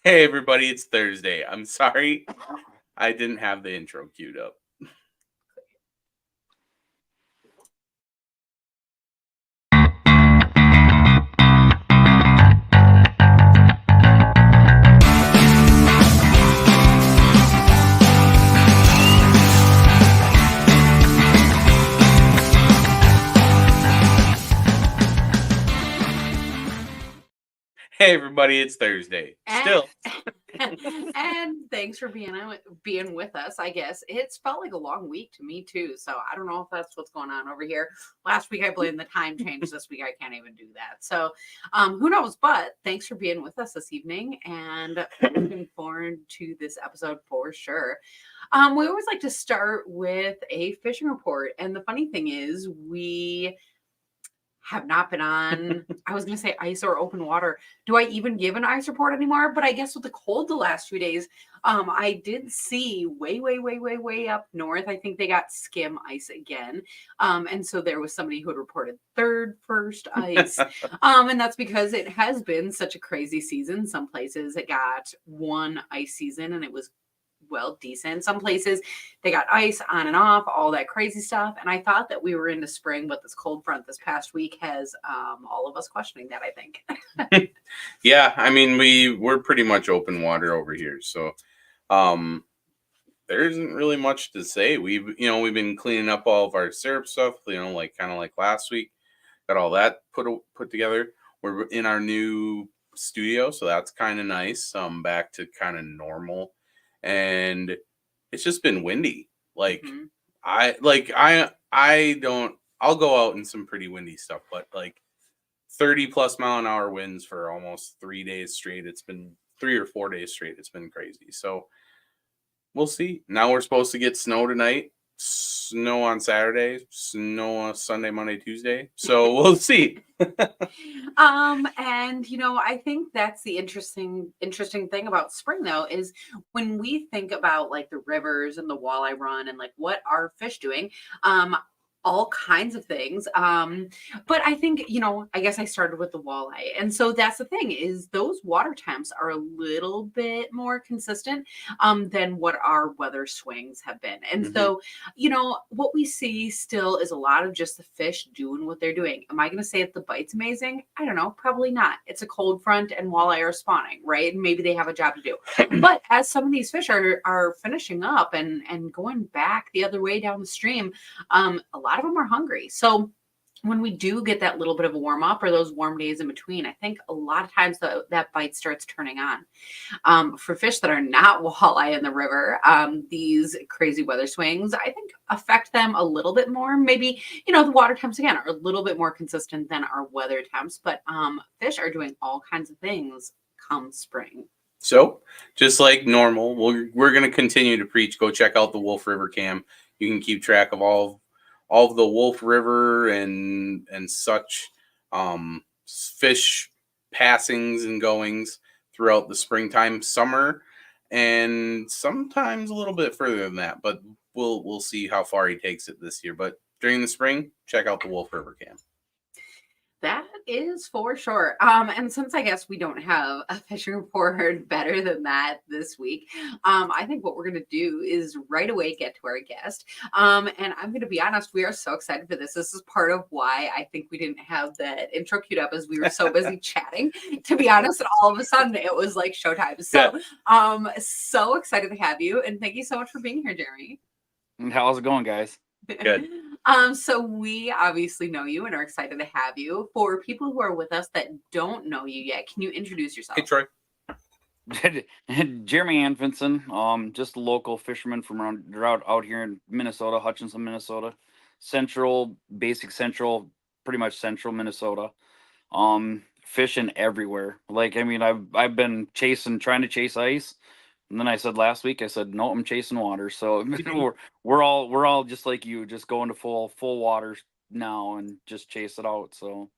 Hey everybody, it's Thursday. I'm sorry I didn't have the intro queued up. Hey everybody, it's Thursday. Still, And thanks for being with us. I guess it's felt like a long week to me too. So I don't know if that's what's going on over here. Last week I blamed the time change. This week I can't even do that. So who knows? But thanks for being with us this evening, and looking forward to this episode for sure. We always like to start with a fishing report, and the funny thing is we have not been on, I was going to say ice or open water. Do I even give an ice report anymore? But I guess with the cold the last few days, I did see way up north. I think they got skim ice again. And so there was somebody who had reported first ice. And that's because it has been such a crazy season. Some places it got one ice season and it was decent. Some places they got ice on and off, all that crazy stuff. And I thought that we were into spring, but this cold front this past week has all of us questioning that, I think. Yeah, I mean we're pretty much open water over here, so there isn't really much to say. We've been cleaning up all of our syrup stuff, like kind of like last week. Got all that put together. We're in our new studio, so that's kind of nice. Back to kind of normal, and it's just been windy. Like I don't. I'll go out in some pretty windy stuff, but like 30+ mile an hour winds for almost 3 days straight. It's been 3 or 4 days straight. It's been crazy. So we'll see. Now we're supposed to get snow tonight. Snow on Saturday, snow on Sunday, Monday, Tuesday. So we'll see. And I think that's the interesting thing about spring though, is when we think about like the rivers and the walleye run and like what are fish doing, all kinds of things. But I think, I guess I started with the walleye. And so that's the thing, is those water temps are a little bit more consistent than what our weather swings have been. And so, what we see still is a lot of just the fish doing what they're doing. Am I going to say if the bite's amazing? I don't know. Probably not. It's a cold front and walleye are spawning, right? And maybe they have a job to do. But as some of these fish are finishing up and going back the other way down the stream, a lot of them are hungry. So when we do get that little bit of a warm up or those warm days in between, I think a lot of times that bite starts turning on. For fish that are not walleye in the river, these crazy weather swings, I think, affect them a little bit more. Maybe, the water temps, again, are a little bit more consistent than our weather temps, but fish are doing all kinds of things come spring. So just like normal, we're going to continue to preach. Go check out the Wolf River Cam. You can keep track of all of the Wolf River and such fish passings and goings throughout the springtime, summer, and sometimes a little bit further than that. But we'll see how far he takes it this year. But during the spring, check out the Wolf River Cam. That is for sure. And since I guess we don't have a fishing report better than that this week, I think what we're going to do is right away get to our guest. And I'm going to be honest, we are so excited for this. This is part of why I think we didn't have that intro queued up, as we were so busy chatting, to be honest. And all of a sudden it was like showtime. So, so excited to have you. And thank you so much for being here, Jeremy. How's it going, guys? Good. So we obviously know you and are excited to have you. For people who are with us that don't know you yet, can you introduce yourself? Hey, Troy. Jeremy Anfinson, just a local fisherman from out here in Minnesota, Hutchinson, Minnesota, pretty much central Minnesota. Fishing everywhere. Like, I mean, I've been trying to chase ice. And then I said last week, no, I'm chasing water. So we're all just like you, just going to full water now and just chase it out. So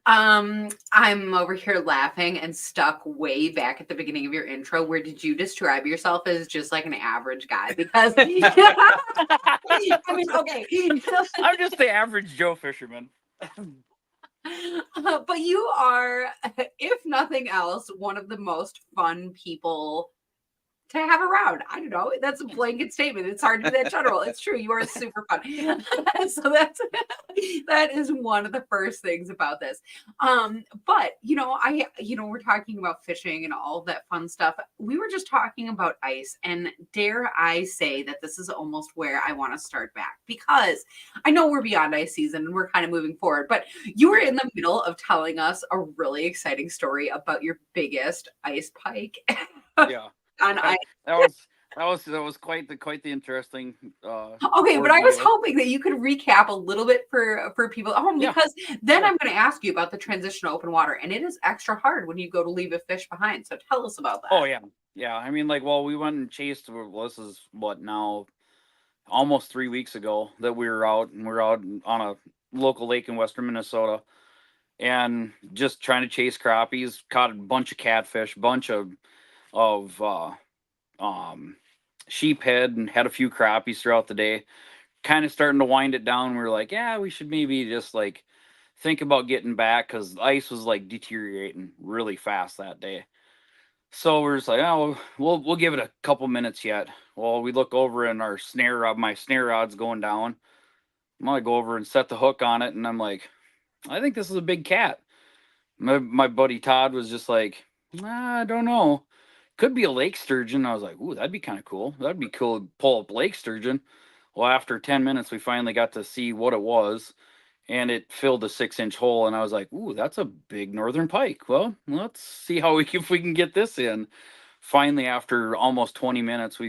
I'm over here laughing and stuck way back at the beginning of your intro. Where did you describe yourself as just like an average guy? Because I mean, okay, I'm just the average Joe fisherman. But you are, if nothing else, one of the most fun people to have around. I don't know. That's a blanket statement. It's hard to be that general. It's true. You are super fun. So that is one of the first things about this. But we're talking about fishing and all of that fun stuff. We were just talking about ice, and dare I say that this is almost where I want to start back, because I know we're beyond ice season and we're kind of moving forward, but you were in the middle of telling us a really exciting story about your biggest ice pike. Yeah. On that, ice. that was quite the interesting Okay, but I was ordeal. hoping that you could recap a little bit for people at home, Yeah. because then Yeah. I'm going to ask you about the transition to open water, and it is extra hard when you go to leave a fish behind. So tell us about that. Oh yeah. Yeah. I mean, like, well, we went and chased, well, this is what now, almost 3 weeks ago that we were out, and we're out on a local lake in western Minnesota, and just trying to chase crappies. Caught a bunch of catfish, bunch of sheephead, and had a few crappies throughout the day. Kind of starting to wind it down. We were like, yeah, we should maybe just like think about getting back, because the ice was like deteriorating really fast that day. So we're just like, oh, we'll give it a couple minutes yet. Well, we look over and our snare rod, my snare rod's going down. I'm gonna go over and set the hook on it, and I'm like, I think this is a big cat. My buddy Todd was just like, I don't know. Could be a lake sturgeon. I was like, ooh, that'd be kind of cool. That'd be cool to pull up lake sturgeon. Well, after 10 minutes, we finally got to see what it was, and it filled a 6-inch hole. And I was like, ooh, that's a big northern pike. Well, let's see if we can get this in. Finally, after almost 20 minutes,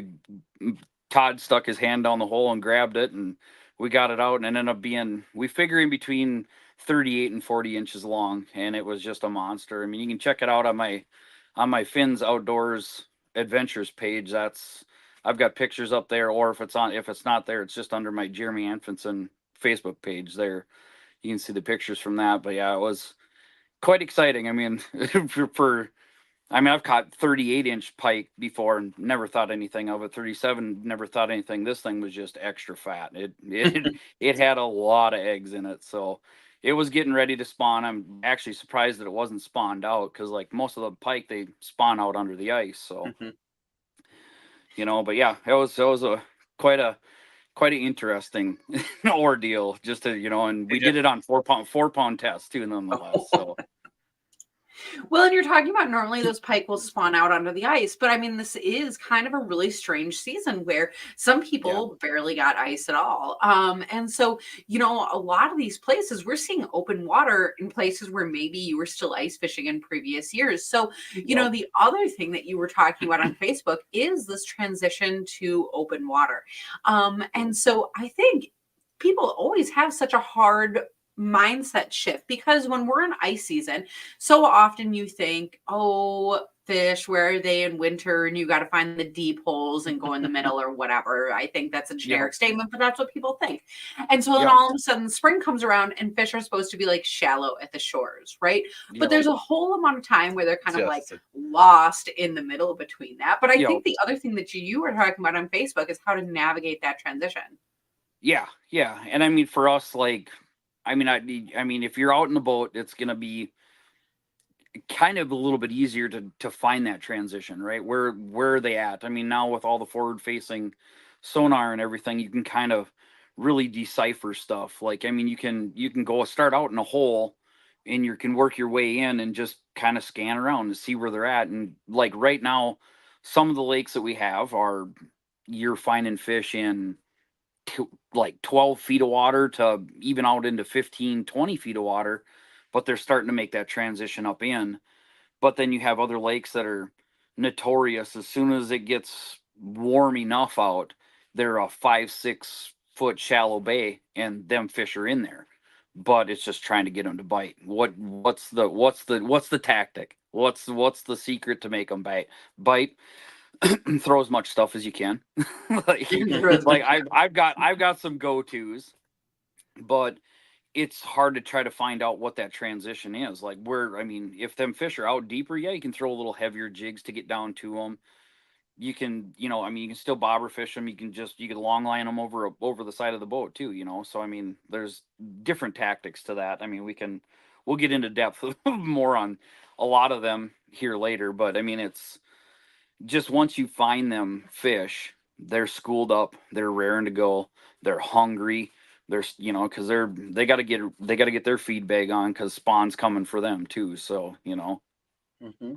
Todd stuck his hand down the hole and grabbed it, and we got it out, and it ended up being, we figure, in between 38 and 40 inches long, and it was just a monster. I mean, you can check it out on my Finn's Outdoors Adventures page. I've got pictures up there, or if it's not there, it's just under my Jeremy Anfinson Facebook page there. You can see the pictures from that. But yeah, it was quite exciting. I mean, I've caught 38-inch pike before and never thought anything of it. 37, never thought anything. This thing was just extra fat. It had a lot of eggs in it, so it was getting ready to spawn. I'm actually surprised that it wasn't spawned out, because like most of the pike, they spawn out under the ice. So but yeah, it was a quite a quite an interesting ordeal, just to and we did it on 4-pound test too, nonetheless. So Well, and you're talking about, normally those pike will spawn out under the ice, but I mean, this is kind of a really strange season where some people barely got ice at all. And so, a lot of these places, we're seeing open water in places where maybe you were still ice fishing in previous years. So, the other thing that you were talking about on Facebook is this transition to open water. And so I think people always have such a hard mindset shift, because when we're in ice season, so often you think, oh, fish, where are they in winter? And you got to find the deep holes and go in the middle or whatever. I think that's a generic statement, but that's what people think. And so then all of a sudden spring comes around and fish are supposed to be like shallow at the shores, right? But there's a whole amount of time where they're kind of like lost in the middle between that. But I think the other thing that you were talking about on Facebook is how to navigate that transition. Yeah. And I mean, for us, like, I mean, if you're out in the boat, it's gonna be kind of a little bit easier to find that transition, right? Where are they at? I mean, now with all the forward facing sonar and everything, you can kind of really decipher stuff. Like, I mean, you can go start out in a hole, and you can work your way in and just kind of scan around and see where they're at. And like right now, some of the lakes that we have you're finding fish in like 12 feet of water to even out into 15, 20 feet of water, but they're starting to make that transition up in. But then you have other lakes that are notorious. As soon as it gets warm enough out, they're a 5-6 foot shallow bay, and them fish are in there. But it's just trying to get them to bite. What's the tactic? What's the secret to make them bite? Throw as much stuff as you can. like I've got some go-tos, but it's hard to try to find out what that transition is. Like, I mean, if them fish are out deeper, yeah, you can throw a little heavier jigs to get down to them. You can, I mean, you can still bobber fish them. You can long line them over the side of the boat too, So I mean, there's different tactics to that. I mean, we'll get into depth more on a lot of them here later. But I mean, it's just once you find them fish, they're schooled up, they're raring to go, they're hungry. They're, you know, because they got to get their feed bag on because spawn's coming for them too. So, you know. Mm-hmm.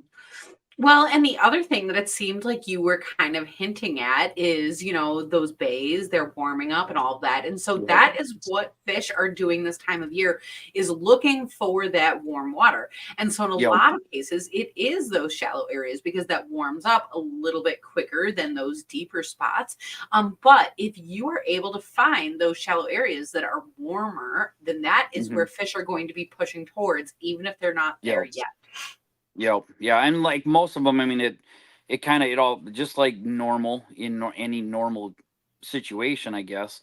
Well, and the other thing that it seemed like you were kind of hinting at is, those bays, they're warming up and all of that. And so that is what fish are doing this time of year, is looking for that warm water. And so in a lot of cases, it is those shallow areas because that warms up a little bit quicker than those deeper spots. But if you are able to find those shallow areas that are warmer, then that is where fish are going to be pushing towards, even if they're not there yet. Yep. Yeah. And like most of them, I mean, it all just like normal in any normal situation, I guess.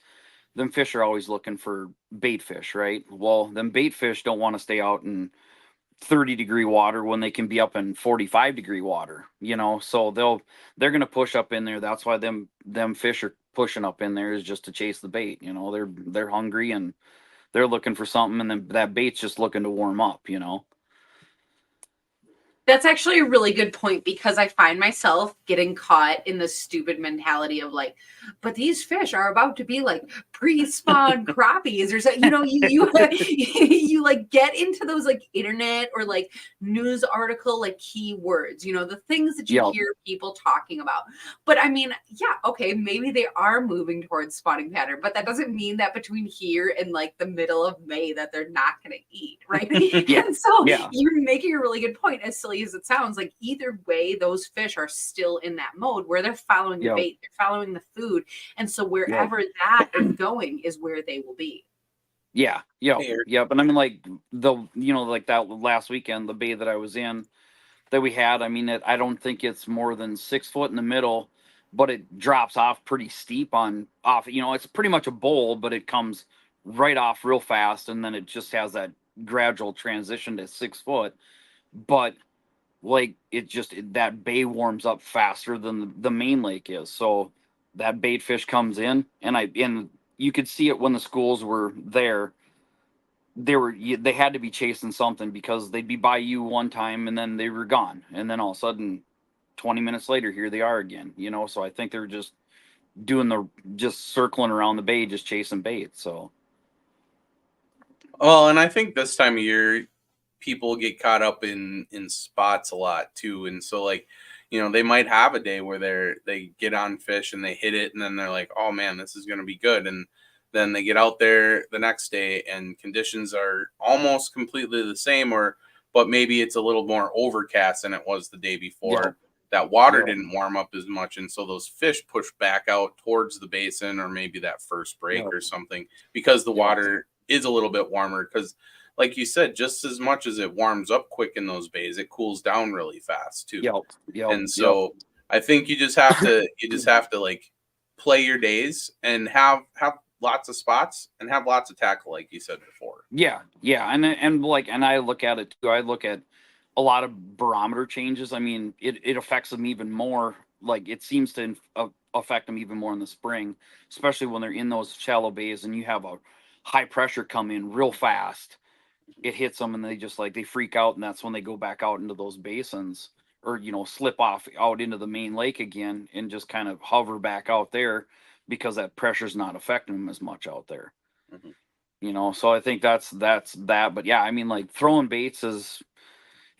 Them fish are always looking for bait fish, right? Well, them bait fish don't want to stay out in 30-degree water when they can be up in 45-degree water, you know? So they're going to push up in there. That's why them fish are pushing up in there, is just to chase the bait. You know, they're hungry and they're looking for something. And then that bait's just looking to warm up, you know? That's actually a really good point, because I find myself getting caught in the stupid mentality of like, but these fish are about to be like pre-spawn crappies or something. You like get into those like internet or like news article like keywords, the things that you hear people talking about. But I mean, yeah, okay, maybe they are moving towards spawning pattern, but that doesn't mean that between here and like the middle of May that they're not going to eat, right? And so you're making a really good point, as silly as it sounds. Like either way, those fish are still in that mode where they're following the bait, they're following the food, and so wherever that is going is where they will be. Yep. And I mean, like like that last weekend, the bay that I was in that we had, I mean, I don't think it's more than 6 foot in the middle, but it drops off pretty steep off. It's pretty much a bowl, but it comes right off real fast, and then it just has that gradual transition to 6 foot. But like that bay warms up faster than the main lake is, so that bait fish comes in, and you could see it when the schools were there. They had to be chasing something, because they'd be by you one time and then they were gone, and then all of a sudden 20 minutes later here they are again, so I think they're just just circling around the bay, just chasing bait. So well, and I think this time of year people get caught up in spots a lot too, and so like they might have a day where they get on fish and they hit it, and then they're like, oh man, this is going to be good, and then they get out there the next day and conditions are almost completely the same, but maybe it's a little more overcast than it was the day before. That water didn't warm up as much, and so those fish push back out towards the basin, or maybe that first break or something, because the water is a little bit warmer. Because like you said, just as much as it warms up quick in those bays, it cools down really fast too. And so I think you just have to like play your days and have lots of spots and have lots of tackle, like you said before. And I look at it too. I look at a lot of barometer changes. I mean, it affects them even more. Like it seems to affect them even more in the spring, especially when they're in those shallow bays and you have a high pressure come in real fast. It hits them and they freak out, and that's when they go back out into those basins, or slip off out into the main lake again and just kind of hover back out there, because that pressure's not affecting them as much out there. So I think that's that. But yeah, I mean, like throwing baits is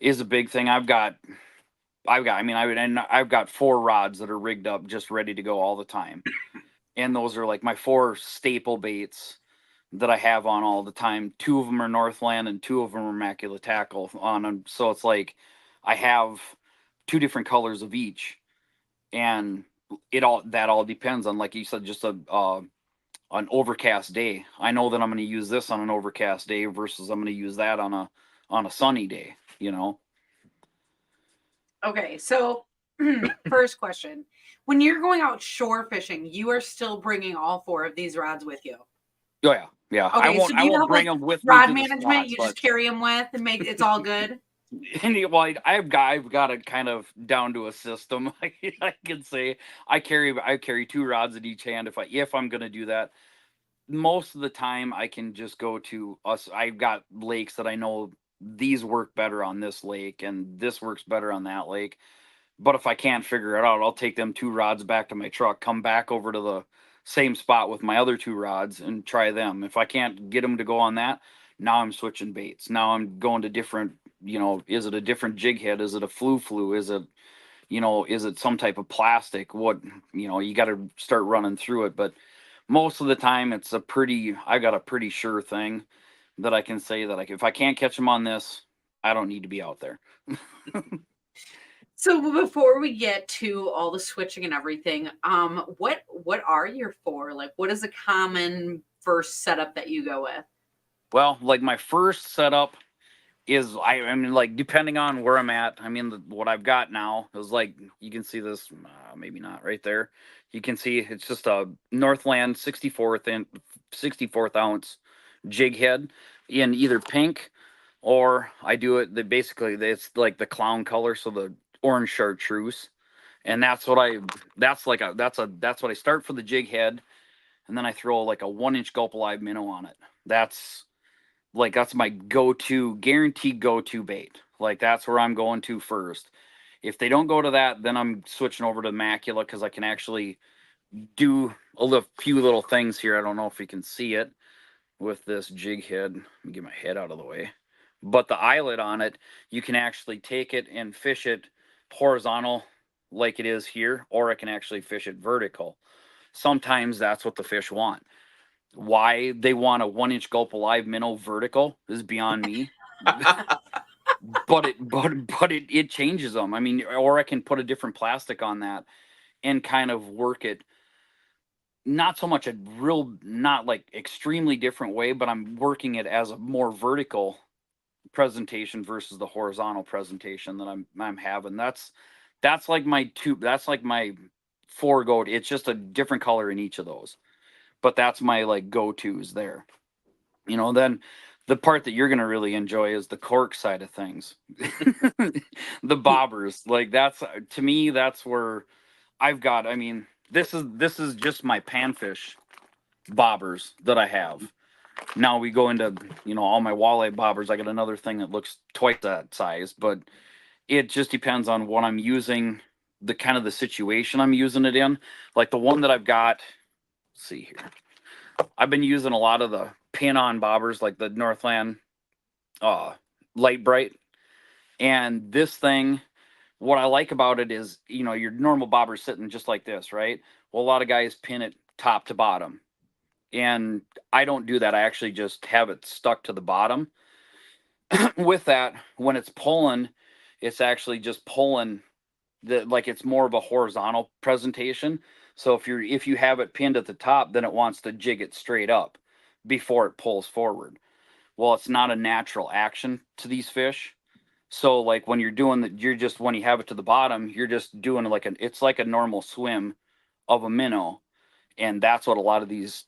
a big thing. I've got 4 rods that are rigged up just ready to go all the time, and those are like my 4 staple baits that I have on all the time. 2 of them are Northland and 2 of them are Immaculate Tackle on them. So it's like I have 2 different colors of each, and that all depends on, like you said, just an overcast day. I know that I'm going to use this on an overcast day versus I'm going to use that on a sunny day. Okay, so first question: when you're going out shore fishing, you are still bringing all 4 of these rods with you? Oh yeah. Okay, I won't bring them with me rod to the management. spots, You just carry them with and make it's all good. Well, I've got it kind of down to a system. I can say I carry 2 rods in each hand if I'm gonna do that. Most of the time, I can just go to us. I've got lakes that I know these work better on this lake and this works better on that lake. But if I can't figure it out, I'll take them 2 rods back to my truck, come back over to the same spot with my other 2 rods and try them. If I can't get them to go on that, now I'm switching baits. Now I'm going to different, is it a different jig head? Is it a flu? Is it, is it some type of plastic? What, you got to start running through it. But most of the time I got a pretty sure thing that I can say that if I can't catch them on this, I don't need to be out there. So before we get to all the switching and everything, what are your 4? Like, what is a common first setup that you go with? Well, like my first setup is I mean, like, depending on where I'm at. I mean, what I've got now is like, you can see this, maybe not right there. You can see it's just a Northland 64th ounce jig head in either pink, or I do it. It's like the clown color, so the orange chartreuse, and that's what I start for the jig head, and then I throw like a 1-inch gulp alive minnow on it. That's my guaranteed go-to bait. Like, that's where I'm going to first. If they don't go to that, then I'm switching over to macula, because I can actually do few little things here. I don't know if you can see it with this jig head. Let me get my head out of the way. But the eyelet on it, you can actually take it and fish it horizontal like it is here, or I can actually fish it vertical. Sometimes that's what the fish want. Why they want a 1-inch gulp alive minnow vertical is beyond me. but it changes them. I mean, or I can put a different plastic on that and kind of work it, not so much not like extremely different way, but I'm working it as a more vertical presentation versus the horizontal presentation that I'm having. That's like my 4 go. It's just a different color in each of those, but that's my like go-tos there. Then the part that you're going to really enjoy is the cork side of things. The bobbers, like, that's, to me, that's where I've got, I mean, this is just my panfish bobbers that I have. Now we go into, all my walleye bobbers. I got another thing that looks twice that size, but it just depends on what I'm using, the kind of the situation I'm using it in. Like the one that I've got, let's see here. I've been using a lot of the pin-on bobbers, like the Northland Light Bright. And this thing, what I like about it is, your normal bobber sitting just like this, right? Well, a lot of guys pin it top to bottom. And I don't do that. I actually just have it stuck to the bottom. With that, when it's pulling, it's actually just pulling it's more of a horizontal presentation. So if you have it pinned at the top, then it wants to jig it straight up before it pulls forward. Well, it's not a natural action to these fish. So like when you're doing that, when you have it to the bottom, you're just doing it's like a normal swim of a minnow. And that's what a lot of these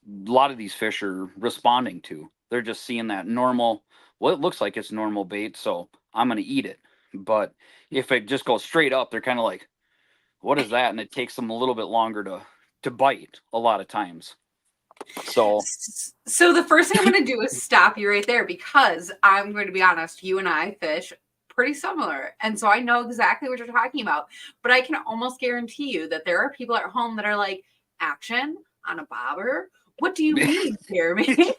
fish are responding to. They're just seeing that normal, well, it looks like it's normal bait, so I'm going to eat it. But if it just goes straight up, they're kind of like, what is that? And it takes them a little bit longer to bite a lot of times. So the first thing I'm going to do is stop you right there, because I'm going to be honest, you and I fish pretty similar. And so I know exactly what you're talking about, but I can almost guarantee you that there are people at home that are like, action on a bobber? What do you mean, Jeremy?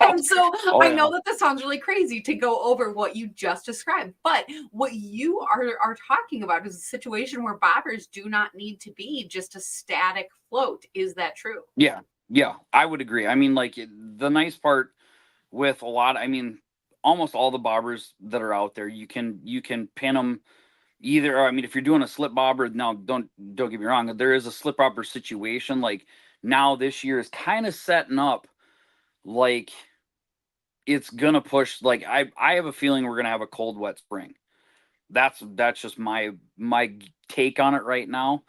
And so I know that this sounds really crazy to go over what you just described, but what you are talking about is a situation where bobbers do not need to be just a static float. Is that true? Yeah, I would agree. I mean, like, the nice part with almost all the bobbers that are out there, you can pin them either. I mean, if you're doing a slip bobber, now don't get me wrong, there is a slip bobber situation. Like, now this year is kind of setting up like it's gonna push. Like, I have a feeling we're gonna have a cold, wet spring. That's just my take on it right now.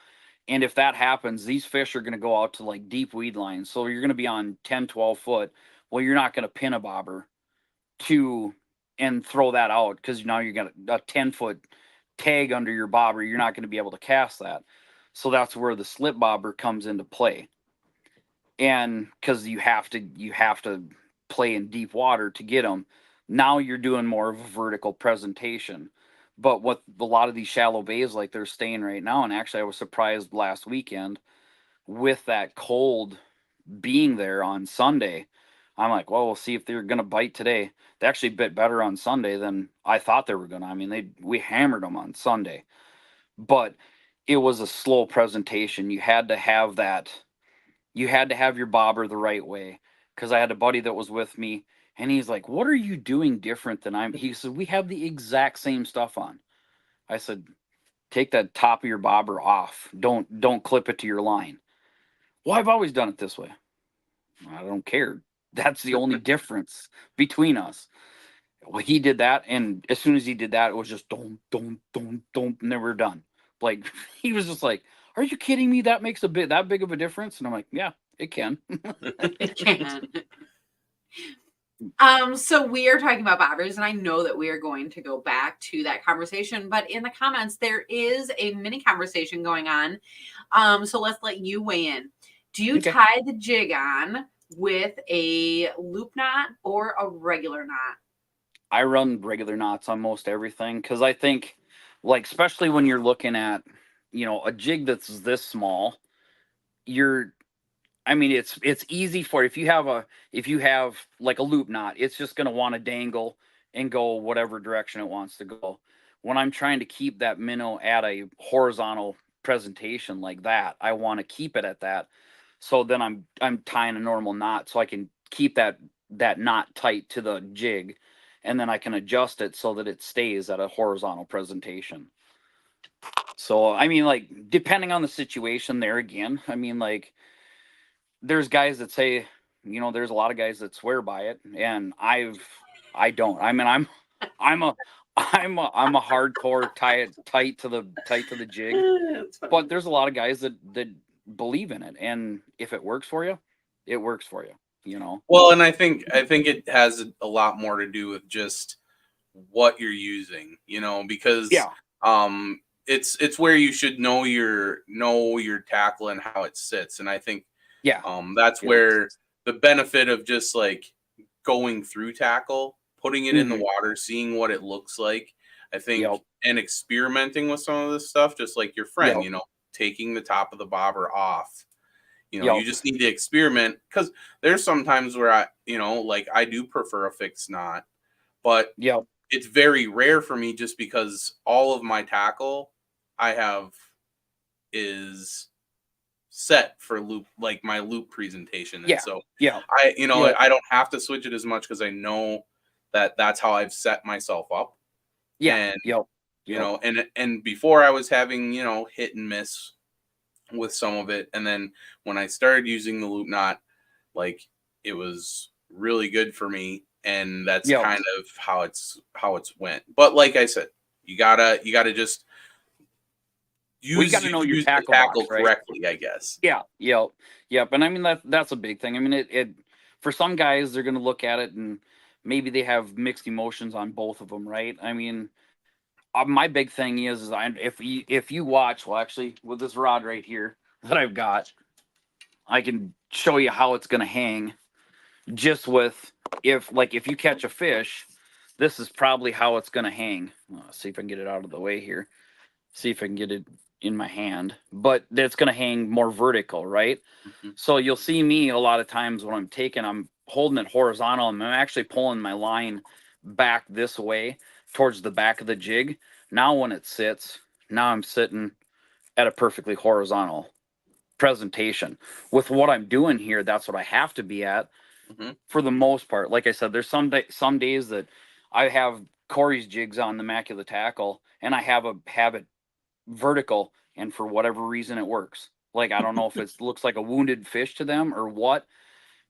And if that happens, these fish are gonna go out to like deep weed lines. So you're gonna be on 10, 12 foot. Well, you're not gonna pin a bobber and throw that out, because now you got a 10-foot tag under your bobber. You're not going to be able to cast that. So that's where the slip bobber comes into play. And because you have to play in deep water to get them. Now you're doing more of a vertical presentation. But what a lot of these shallow bays, like they're staying right now, and actually I was surprised last weekend with that cold being there on Sunday. I'm like, well, we'll see if they're gonna bite today. They actually bit better on Sunday than I thought they were gonna. I mean, we hammered them on Sunday, but it was a slow presentation. You had to have that. You had to have your bobber the right way, because I had a buddy that was with me, and he's like, "What are you doing different than I'm?" He said, "We have the exact same stuff on." I said, "Take that top of your bobber off. Don't clip it to your line." Well, I've always done it this way. I don't care. That's the only difference between us. Well, he did that, and as soon as he did that, it was just don't, never done. Like he was just like, "Are you kidding me? That makes that big of a difference?" And I'm like, "Yeah, it can." It can. So we are talking about bobbers, and I know that we are going to go back to that conversation, but in the comments, there is a mini conversation going on. So let's let you weigh in. Do you Okay. tie the jig on with a loop knot or a regular knot? I run regular knots on most everything, because I think, like, especially when you're looking at, a jig that's this small, you're I mean, it's easy for, if you have like a loop knot, it's just going to want to dangle and go whatever direction it wants to go. When I'm trying to keep that minnow at a horizontal presentation like that, I want to keep it at that. So then I'm tying a normal knot so I can keep that knot tight to the jig, and then I can adjust it so that it stays at a horizontal presentation. So I mean, like, depending on the situation there again, I mean, like, there's guys that say, there's a lot of guys that swear by it, and I don't. I mean, I'm a I'm a hardcore tie it tight to the jig, That's funny. but there's a lot of guys that believe in it, and if it works for you, it works for you. Well, and I think it has a lot more to do with just what you're using, because Yeah, it's where you should know your tackle and how it sits. And I think yeah, that's yeah, where the benefit of just like going through tackle, putting it in the hmm, water, seeing what it looks like, I think, yep, and experimenting with some of this stuff, just like your friend, yep, taking the top of the bobber off. You yep, just need to experiment, because there's sometimes where like I do prefer a fixed knot, but yep, it's very rare for me, just because all of my tackle I have is set for loop, like my loop presentation. And yeah, so yeah, I you know yep, I don't have to switch it as much, because I know that that's how I've set myself up. yeah, And yep, yep, and before I was having hit and miss with some of it, and then when I started using the loop knot, like, it was really good for me, and that's yep. kind of how it's went. But like I said, you gotta just We use got to know your use the tackle box, tackle right? correctly, I guess. Yeah, yep, yep. And I mean, that's a big thing. I mean, it for some guys, they're gonna look at it and maybe they have mixed emotions on both of them, right? I mean, my big thing is if you watch, well, actually, with this rod right here that I've got, I can show you how it's gonna hang. Just with, if you catch a fish, this is probably how it's gonna hang. See if I can get it out of the way here. See if I can get it in my hand, but it's going to hang more vertical, right? Mhm. So you'll see me a lot of times when I'm holding it horizontal, and I'm actually pulling my line back this way towards the back of the jig. Now when it sits, now I'm sitting at a perfectly horizontal presentation. With what I'm doing here, that's what I have to be at Mhm. for the most part. Like I said, there's some days that I have Corey's jigs on the Immaculate Tackle, and I have it vertical, and for whatever reason it works. Like, I don't know if it looks like a wounded fish to them or what,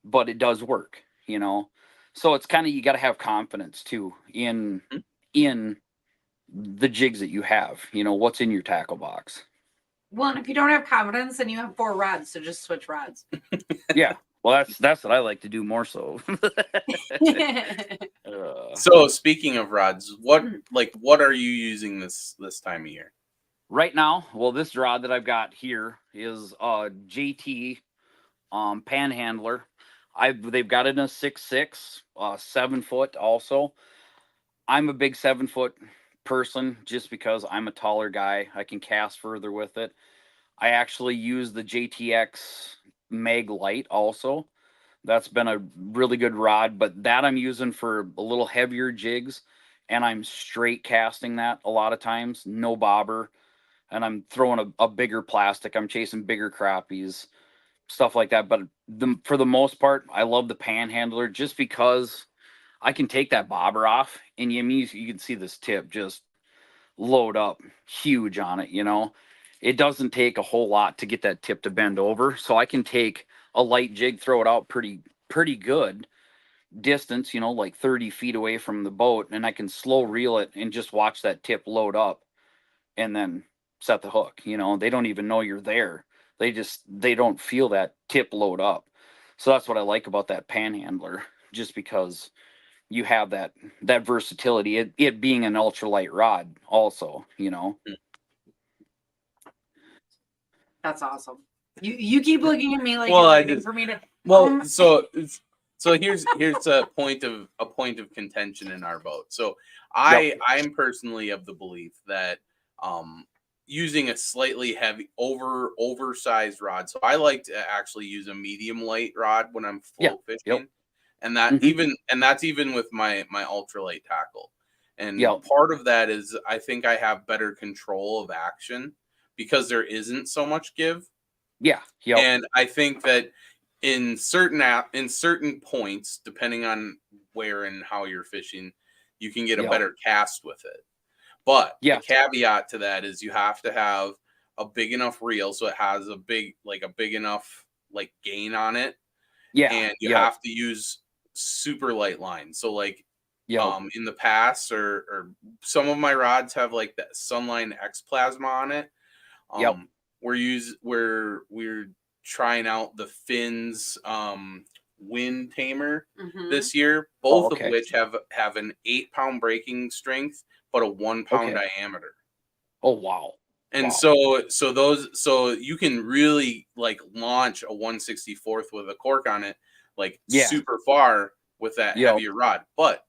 but it does work. So it's kind of, you got to have confidence too in the jigs that you have, what's in your tackle box. Well, and if you don't have confidence, then you have 4 rods, so just switch rods. Yeah, well, that's what I like to do more so. So speaking of rods, what are you using this time of year? Right now, well, this rod that I've got here is JT panhandler. They've got it in a 6'6", 7 foot also. I'm a big 7 foot person just because I'm a taller guy. I can cast further with it. I actually use the JTX Mag Light also. That's been a really good rod, but that I'm using for a little heavier jigs, and I'm straight casting that a lot of times, no bobber, and I'm throwing a bigger plastic. I'm chasing bigger crappies, stuff like that. But for the most part, I love the panhandler just because I can take that bobber off, and you can see this tip just load up huge on it. It doesn't take a whole lot to get that tip to bend over, so I can take a light jig, throw it out pretty good distance, like 30 feet away from the boat, and I can slow reel it and just watch that tip load up and then set the hook. They don't even know you're there. They don't feel that tip load up. So that's what I like about that panhandler, just because you have that versatility, it being an ultralight rod also. That's awesome. You keep looking at me like Well, you're I waiting just for me to. well, so here's a point of contention in our boat. So I'm personally of the belief that using a slightly heavy oversized rod. So I like to actually use a medium light rod when I'm float fishing. Yep. And that's even with my ultralight tackle. And part of that is I think I have better control of action because there isn't so much give. Yeah. Yep. And I think that in certain points, depending on where and how you're fishing, you can get a better cast with it. But the caveat to that is you have to have a big enough reel so it has a big enough gain on it. Yeah. And you have to use super light line. So in the past or some of my rods have like that Sunline X plasma on it. We're trying out the Finn's Wind Tamer this year, both of which have an 8-pound breaking strength but a 1-pound diameter. Oh wow. And so you can really launch a 1/64 with a cork on it super far with that heavier rod. But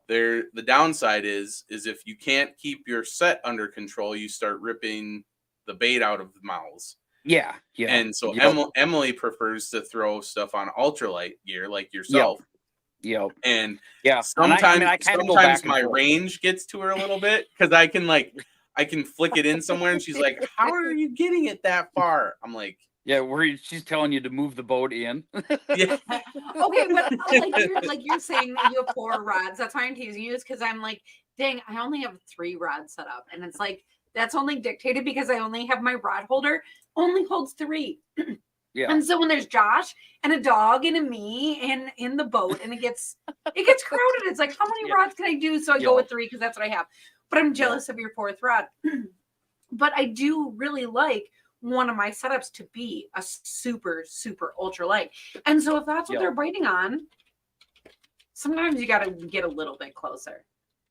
the downside is if you can't keep your set under control, you start ripping the bait out of the mouths. Yeah. And so Emily prefers to throw stuff on ultralight gear like yourself. Yep. And sometimes sometimes my range gets to her a little bit because I can flick it in somewhere and she's like, "How are you getting it that far?" I'm like, yeah, where she's telling you to move the boat in. Yeah. Okay, but you're saying that you have 4 rods. That's why I'm teasing you, is because I'm like, dang, I only have 3 rods set up. And it's like, that's only dictated because I only have my rod holder only holds 3. Yeah. And so when there's Josh and a dog and a me and in the boat and it gets crowded, it's like, how many rods can I do? So I go with 3 because that's what I have. But I'm jealous of your 4th rod. But I do really like one of my setups to be a super, super ultralight. And so if that's what they're biting on, sometimes you got to get a little bit closer.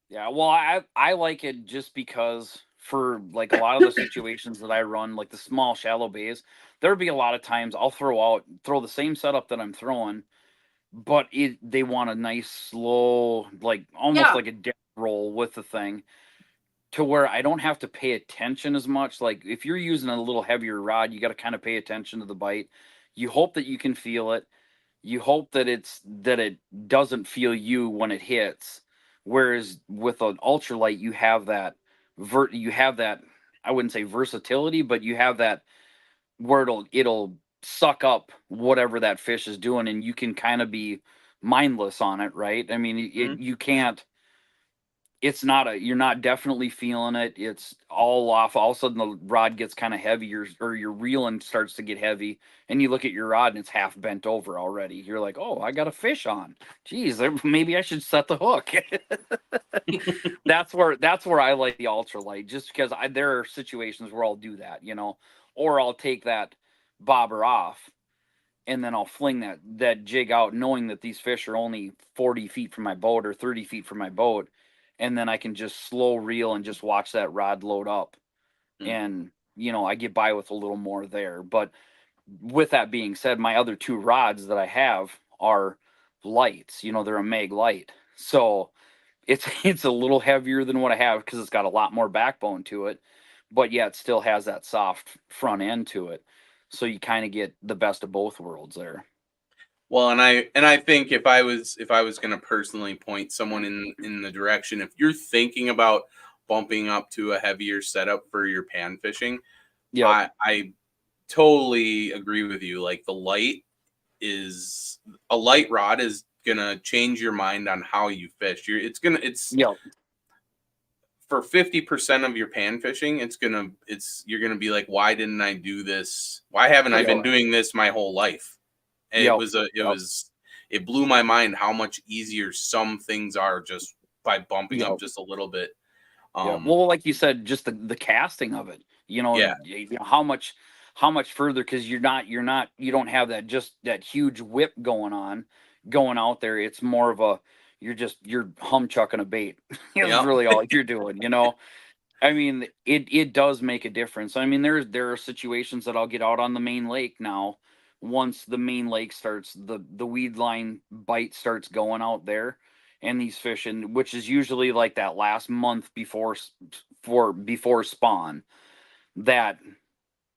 Yeah, well, I like it just because for a lot of the situations that I run, like the small shallow bays, there'll be a lot of times I'll throw the same setup that I'm throwing, but they want a nice slow, almost like a death roll with the thing, to where I don't have to pay attention as much. Like if you're using a little heavier rod, you got to kind of pay attention to the bite. You hope that you can feel it. You hope that it doesn't feel you when it hits. Whereas with an ultralight, you have that I wouldn't say versatility, but you have that where it'll suck up whatever that fish is doing, and you can kind of be mindless on it, right? I mean, you can't. You're not definitely feeling it. It's all off. All of a sudden the rod gets kind of heavy, or your reeling starts to get heavy, and you look at your rod and it's half bent over already. You're like, oh, I got a fish on. Geez, maybe I should set the hook. That's where I like the ultralight, just because there are situations where I'll do that, or I'll take that bobber off and then I'll fling that jig out knowing that these fish are only 40 feet from my boat or 30 feet from my boat. And then I can just slow reel and just watch that rod load up. And, I get by with a little more there. But with that being said, my other 2 rods that I have are lights. They're a mag light, so it's a little heavier than what I have because it's got a lot more backbone to it, but yeah, it still has that soft front end to it. So you kind of get the best of both worlds there. Well, and I think if I was going to personally point someone in the direction, if you're thinking about bumping up to a heavier setup for your pan fishing, Yep. I totally agree with you. Like a light rod is gonna change your mind on how you fish. It's Yep. for 50% of your pan fishing, you're gonna be like, why didn't I do this? Why haven't I been Yep. doing this my whole life? And Yep. Yep. it blew my mind how much easier some things are just by bumping up Yep. just a little bit. Yeah. Well, like you said, just the casting of it, Yeah. how much further, because you don't have that huge whip going out there. It's more of a, you're humchucking a bait. Is Yeah. really all you're doing. I mean, it does make a difference. I mean, there are situations that I'll get out on the main lake now. Once the main lake starts, the weed line bite starts going out there, and these fish, and which is usually like that last month before spawn, that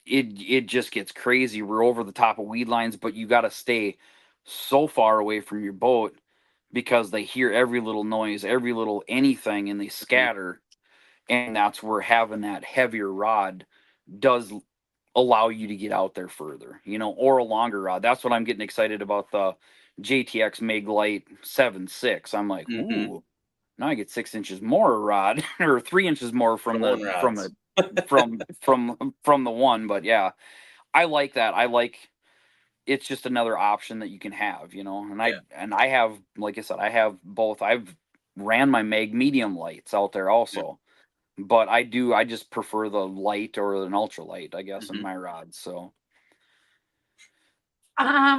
it just gets crazy. We're over the top of weed lines, but you got to stay so far away from your boat because they hear every little noise, every little anything, and they scatter. And that's where having that heavier rod does allow you to get out there further, or a longer rod. That's what I'm getting excited about, the JTX Meg Light 7.6. I'm like, Mm-hmm. ooh, now I get 6 inches more rod or 3 inches more from Trolling the rods. from the one. But yeah, I like that. I like, it's just another option that you can have, and Yeah. I have, like I said, I have both. I've ran my Meg medium lights out there Yeah. also, but I just prefer the light or an ultralight, I guess, in Mm-hmm. my rods. So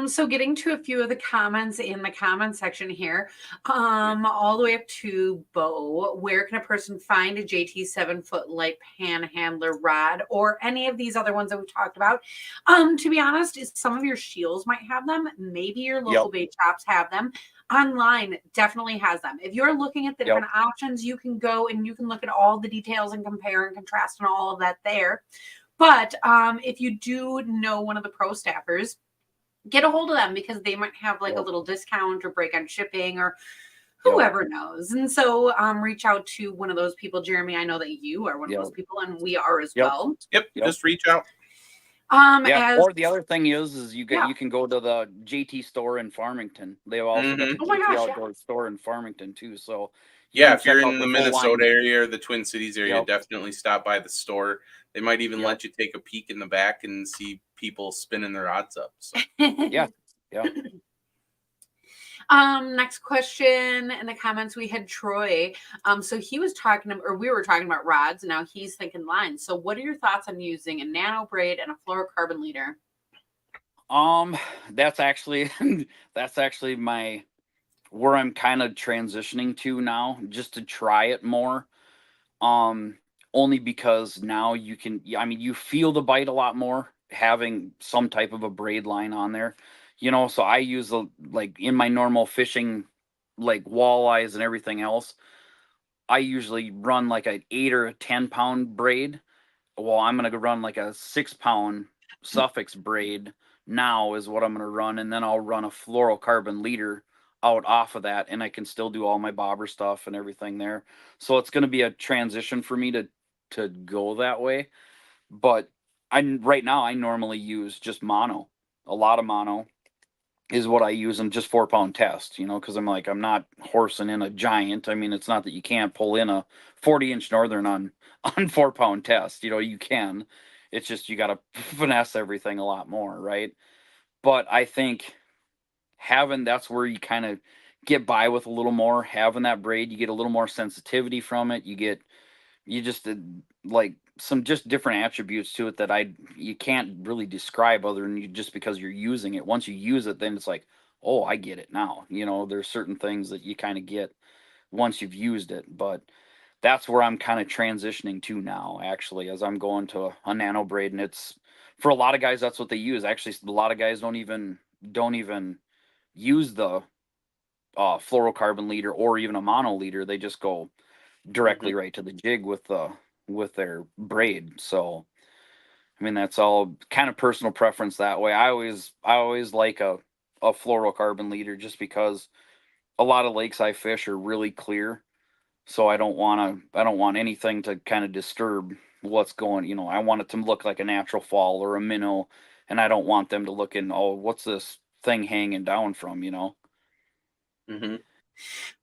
So getting to a few of the comments in the comment section here, all the way up to Bo, where can a person find a JT 7-foot light panhandler rod or any of these other ones that we talked about? To be honest, is some of your shields might have them. Maybe your local yep, bait shops have them. Online definitely has them. If you're looking at the yep, different options, you can go and you can look at all the details and compare and contrast and all of that there. But if you do know one of the pro staffers, get a hold of them because they might have like a yep, little discount or break on shipping or yep, whoever knows. And so reach out to one of those people. Jeremy, I know that you are one of yep, those people and we are as yep, well. Yep. yep. Just reach out. Yeah. As Or the other thing is yeah. you can go to the JT store in Farmington. They've also got Mm-hmm. the Oh my JT gosh, yeah. Outdoor store in Farmington too. So you Yeah, can if you're check out in the the full line. Minnesota area or the Twin Cities area, Yep, definitely stop by the store. They might even yep, let you take a peek in the back and see people spinning their odds up. So yeah, yeah. Next question in the comments we had Troy. So he was talking or we were talking about rods. Now he's thinking lines. So what are your thoughts on using a nano braid and a fluorocarbon leader? That's actually that's actually my where I'm kind of transitioning to now, just to try it more. Only because now you can, I mean, you feel the bite a lot more having some type of a braid line on there, so I use like in my normal fishing, like walleyes and everything else, I usually run like an 8 or 10 pound braid. Well, I'm gonna go run like a 6 pound suffix braid now is what I'm gonna run, and then I'll run a fluorocarbon leader out off of that, and I can still do all my bobber stuff and everything there. So it's gonna be a transition for me to go that way. But right now I normally use just mono, a lot of mono is what I use in just 4 pound test, because I'm like, I'm not horsing in a giant. I mean, it's not that you can't pull in a 40-inch northern on 4 pound test, you can. It's just you got to finesse everything a lot more, right? But I think that's where you kind of get by with a little more having that braid. You get a little more sensitivity from it. You just like some just different attributes to it that you can't really describe other than just because you're using it. Once you use it, then it's like, oh, I get it now. There's certain things that you kind of get once you've used it. But that's where I'm kind of transitioning to now, actually, as I'm going to a nano braid, and it's for a lot of guys that's what they use. Actually, a lot of guys don't even use the fluorocarbon leader or even a mono leader. They just go directly right to the jig with their braid. So I mean, that's all kind of personal preference that way. I always like a fluorocarbon leader just because a lot of lakes I fish are really clear. So I don't want anything to kind of disturb what's going, I want it to look like a natural fall or a minnow, and I don't want them to look in, oh, what's this thing hanging down from? Mm-hmm.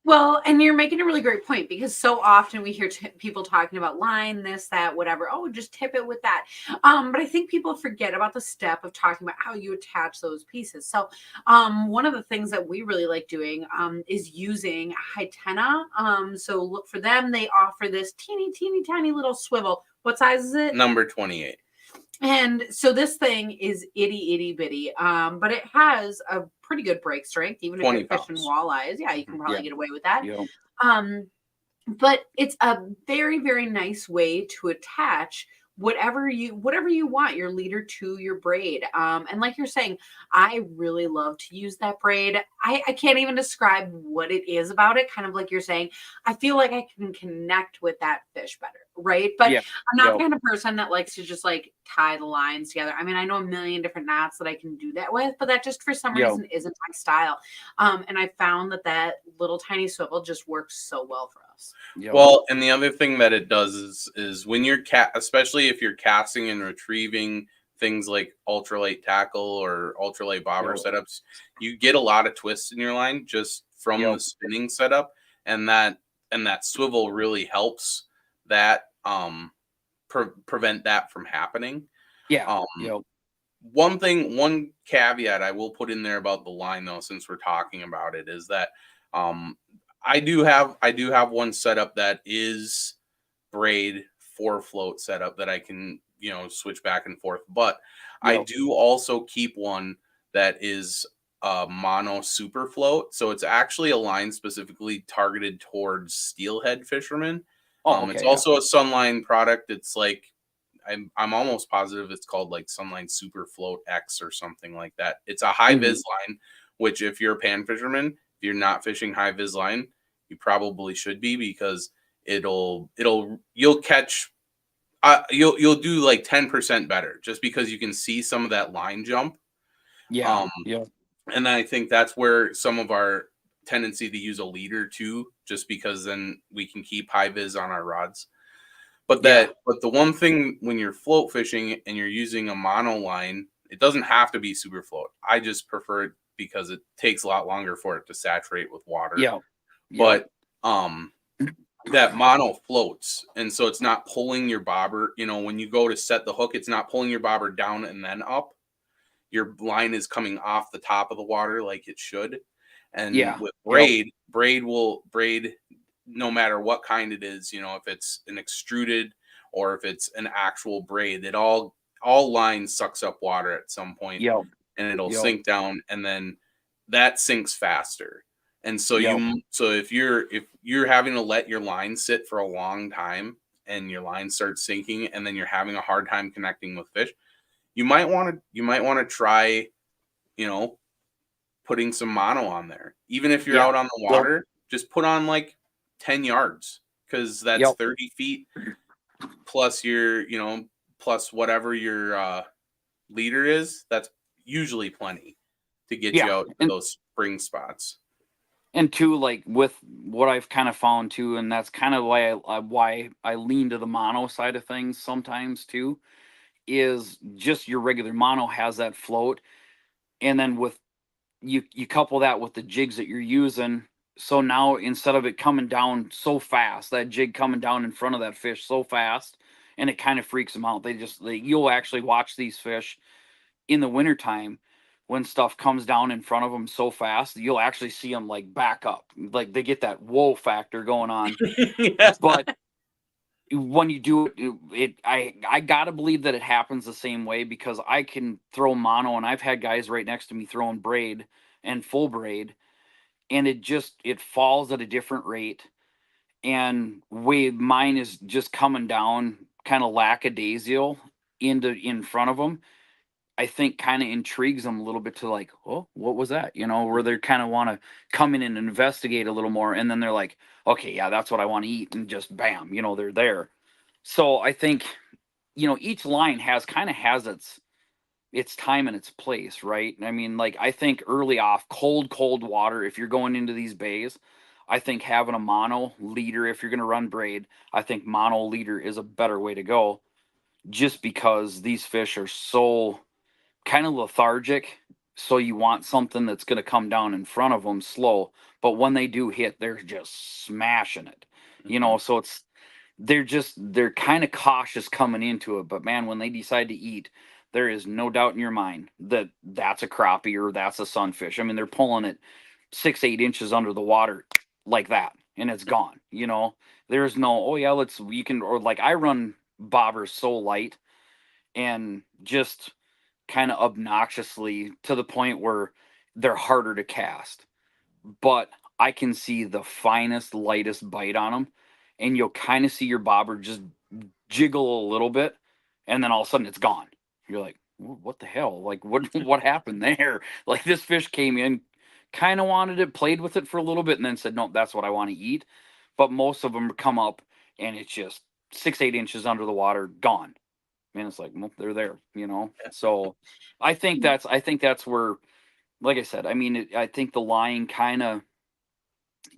Well, and you're making a really great point because so often we hear people talking about line this, that, whatever. Oh, just tip it with that. But I think people forget about the step of talking about how you attach those pieces. So, one of the things that we really like doing is using Hytena. So look for them. They offer this teeny, teeny, tiny little swivel. What size is it? Number 28. And so this thing is itty bitty, but it has a pretty good break strength, even if 20 you're fishing pounds. walleyes. Yeah, you can probably Yeah. get away with that. Yeah. But it's a very, very nice way to attach whatever you want your leader to your braid. And like you're saying, I really love to use that braid. I can't even describe what it is about it. Kind of like you're saying, I feel like I can connect with that fish better, right? But Yeah. I'm not the Yeah. kind of person that likes to just like tie the lines together. I mean, I know a million different knots that I can do that with, but that just for some Yeah. reason isn't my style. And I found that little tiny swivel just works so well for us. Yeah. Well, and the other thing that it does is when you're especially if you're casting and retrieving things like ultralight tackle or ultralight bobber Yeah. setups, you get a lot of twists in your line just from Yeah. the spinning setup, and that swivel really helps that prevent that from happening. Yeah. Um, one caveat I will put in there about the line though, since we're talking about it, is that um, I do have one setup that is braid 4-float setup that I can switch back and forth, but I Yep. do also keep one that is a mono super float, so it's actually a line specifically targeted towards steelhead fishermen. Oh, It's okay. Yeah. also a Sunline product. It's like I'm almost positive it's called like Sunline Super Float X or something like that. It's a high vis line, which if you're a pan fisherman, if you're not fishing high vis line, you probably should be, because you'll catch you'll do like 10% better just because you can see some of that line jump. Yeah. Yeah. And I think that's where some of our tendency to use a leader too, just because then we can keep high vis on our rods. But Yeah. the one thing when you're float fishing and you're using a mono line, it doesn't have to be super float. I just prefer it because it takes a lot longer for it to saturate with water. Yeah. But that mono floats, and so it's not pulling your bobber. When you go to set the hook, it's not pulling your bobber down and then up. Your line is coming off the top of the water like it should. And Yeah. with Yep. braid no matter what kind it is, if it's an extruded or if it's an actual braid, it all line sucks up water at some point, Yep. and it'll Yep. sink down, and then that sinks faster. And so Yep. if you're having to let your line sit for a long time and your line starts sinking and then you're having a hard time connecting with fish, you might want to try, putting some mono on there. Even if you're Yeah. out on the water, just put on like 10 yards, because that's Yep. 30 feet plus plus whatever your leader is. That's usually plenty to get you Yeah. out to those spring spots. And two, like with what I've kind of found too, and that's kind of why I lean to the mono side of things sometimes too, is just your regular mono has that float, and then with you couple that with the jigs that you're using, so now instead of it coming down so fast, that jig coming down in front of that fish so fast, and it kind of freaks them out. You'll actually watch these fish in the wintertime when stuff comes down in front of them so fast, you'll actually see them like back up, like they get that whoa factor going on. Yeah. But when you do I gotta believe that it happens the same way, because I can throw mono and I've had guys right next to me throwing braid and full braid, and it falls at a different rate, and way mine is just coming down kind of lackadaisical in front of them. I think kind of intrigues them a little bit to like, oh, what was that? Where they kind of want to come in and investigate a little more. And then they're like, okay, yeah, that's what I want to eat. And just bam, they're there. So I think, each line has its time and its place, right? I mean, like, I think early off, cold water, if you're going into these bays, I think having a mono leader, if you're going to run braid, I think mono leader is a better way to go, just because these fish are so kind of lethargic. So you want something that's going to come down in front of them slow. But when they do hit, they're just smashing it, so they're kind of cautious coming into it. But man, when they decide to eat, there is no doubt in your mind that that's a crappie or that's a sunfish. I mean, they're pulling it 6-8 inches under the water like that, and it's gone. There's no, oh yeah, you can, or like I run bobbers so light and just kind of obnoxiously to the point where they're harder to cast. But I can see the finest, lightest bite on them, and you'll kind of see your bobber just jiggle a little bit, and then all of a sudden it's gone. You're like, what the hell? Like, what happened there? Like, this fish came in, kind of wanted it, played with it for a little bit, and then said, no, that's what I want to eat. But most of them come up, and it's just 6-8 inches under the water, gone. And it's like, well, they're there, So I think that's where, like I said, I mean, I think the line kind of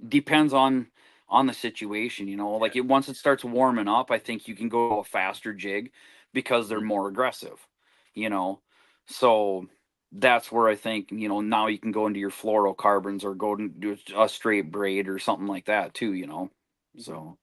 depends on the situation, like once it starts warming up, I think you can go a faster jig because they're more aggressive, you know. So that's where I think, now you can go into your fluorocarbons or go and do a straight braid or something like that too. So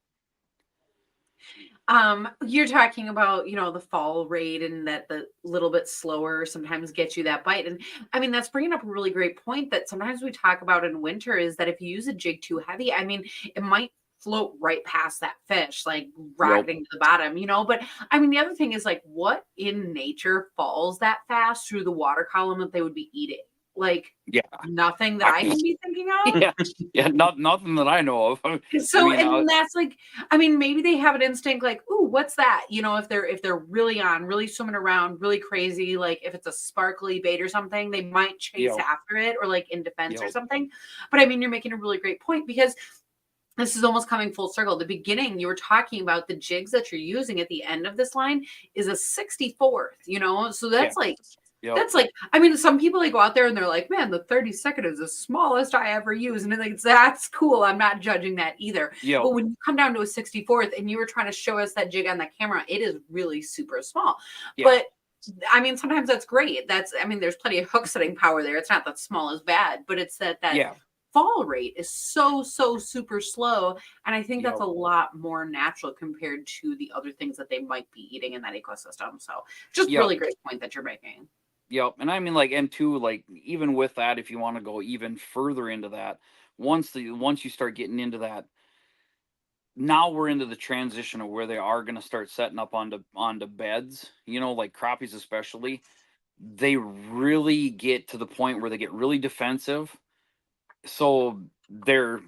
You're talking about, the fall rate and that the little bit slower sometimes gets you that bite. And I mean, that's bringing up a really great point that sometimes we talk about in winter is that if you use a jig too heavy, I mean, it might float right past that fish, like rocketing to the bottom, But I mean, the other thing is like what in nature falls that fast through the water column that they would be eating? Like yeah, nothing that I can be thinking of. nothing that I know of. So, and that's like, I mean, maybe they have an instinct like, ooh, what's that? If they're really really swimming around, really crazy, like if it's a sparkly bait or something, they might chase after it or like in defense or something. But I mean, you're making a really great point because this is almost coming full circle. The beginning, you were talking about the jigs that you're using at the end of this line is a 64th, so that's like that's like, I mean, some people they go out there and they're like, man, the 32nd is the smallest I ever use. And like, that's cool. I'm not judging that either. But when you come down to a 64th and you were trying to show us that jig on the camera, it is really super small. But I mean, sometimes that's great. I mean, there's plenty of hook setting power there. It's not that small is bad, but it's that fall rate is so super slow. And I think that's a lot more natural compared to the other things that they might be eating in that ecosystem. So just really great point that you're making. Yep. And I mean, like, and two, like, even with that, if you want to go even further into that, once you start getting into that, now we're into the transition of where they are going to start setting up onto beds, like crappies especially. They really get to the point where they get really defensive. So they're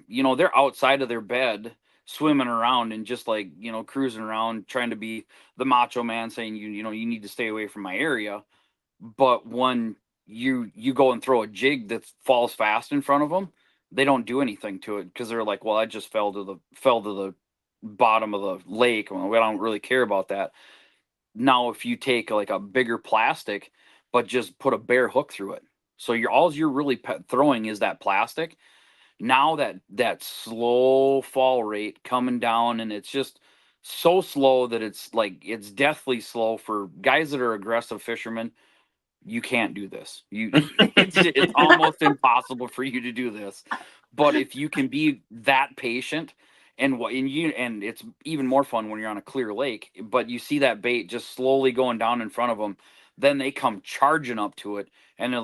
outside of their bed swimming around and just like, cruising around trying to be the macho man saying, you need to stay away from my area. But when you go and throw a jig that falls fast in front of them, they don't do anything to it because they're like, well, I just fell to the bottom of the lake. Well, we don't really care about that. Now, if you take like a bigger plastic, but just put a bare hook through it, so you're really throwing is that plastic. Now that slow fall rate coming down, and it's just so slow that it's like it's deathly slow for guys that are aggressive fishermen. You can't do this. It's almost impossible for you to do this. But if you can be that patient and it's even more fun when you're on a clear lake, but you see that bait just slowly going down in front of them, then they come charging up to it and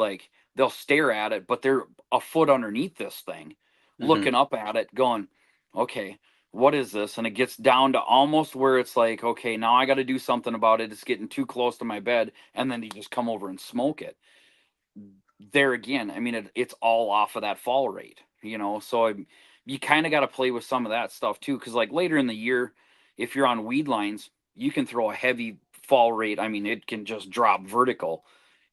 they'll stare at it, but they're a foot underneath this thing, looking up at it going, okay, what is this? And it gets down to almost where it's like, okay, now I got to do something about it. It's getting too close to my bed. And then you just come over and smoke it. There again, I mean, it's all off of that fall rate, so you kind of got to play with some of that stuff too. Cause like later in the year, if you're on weed lines, you can throw a heavy fall rate. I mean, it can just drop vertical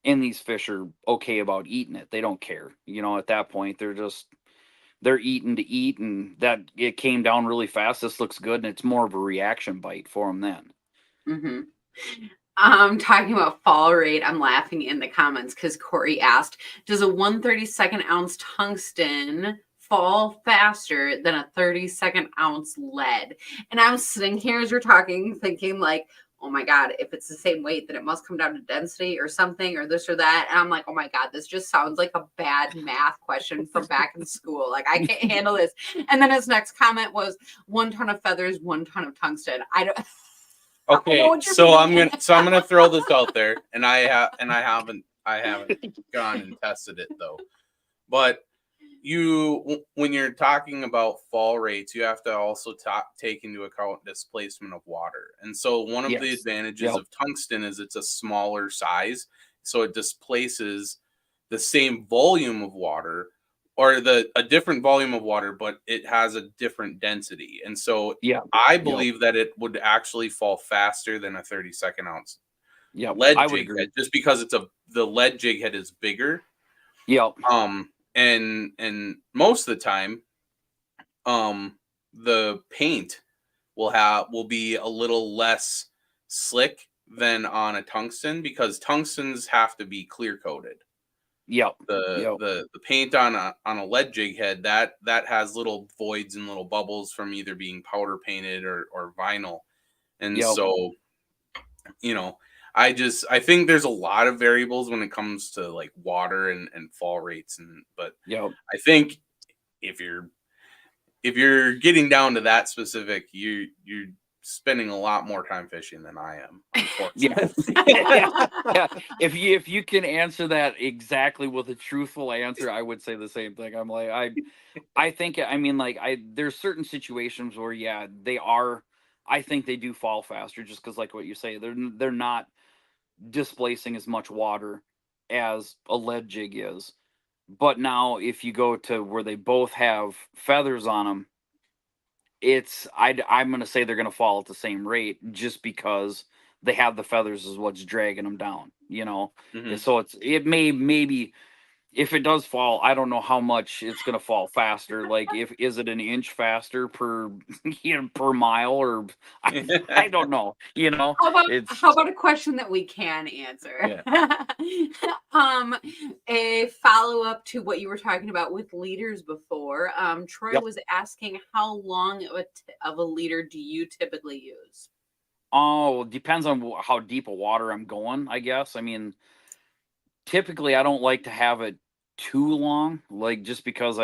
and these fish are okay about eating it. They don't care. At that point, they're eating to eat, and that it came down really fast. This looks good, and it's more of a reaction bite for them then. Mm-hmm. Talking about fall rate, I'm laughing in the comments because Corey asked, does a 1/32 ounce tungsten fall faster than a 32 ounce lead? And I was sitting here as you're talking, thinking like, oh my God, if it's the same weight, then it must come down to density or something or this or that. And I'm like, oh my God, this just sounds like a bad math question from back in school. Like, I can't handle this. And then his next comment was 1 ton of feathers, 1 ton of tungsten. I don't. Okay, so I'm gonna throw this out there, and I haven't gone and tested it though. But when you're talking about fall rates, you have to also take into account displacement of water. And so one of the advantages of tungsten is it's a smaller size, so it displaces the same volume of water, or a different volume of water, but it has a different density. And so I believe that it would actually fall faster than a 32 ounce lead jig head, just because the lead jig head is bigger. And most of the time, the paint will be a little less slick than on a tungsten, because tungstens have to be clear coated. The paint on a lead jig head that has little voids and little bubbles from either being powder painted or vinyl. And so, I think there's a lot of variables when it comes to like water and fall rates, but I think if you're getting down to that specific, you're spending a lot more time fishing than I am, unfortunately. If you can answer that exactly with a truthful answer, I would say the same thing. I'm like, I think, there's certain situations where I think they do fall faster, just because, like what you say, they're not displacing as much water as a lead jig is. But now if you go to where they both have feathers on them, I'm going to say they're going to fall at the same rate, just because they have the feathers is what's dragging them down, So it maybe if it does fall, I don't know how much it's going to fall faster. Like, is it an inch faster per per mile, or I don't know. How about a question that we can answer? A follow up to what you were talking about with leaders before. Troy was asking, how long of a leader do you typically use? Oh, depends on how deep a water I'm going, I guess. Typically I don't like to have it too long, like, just because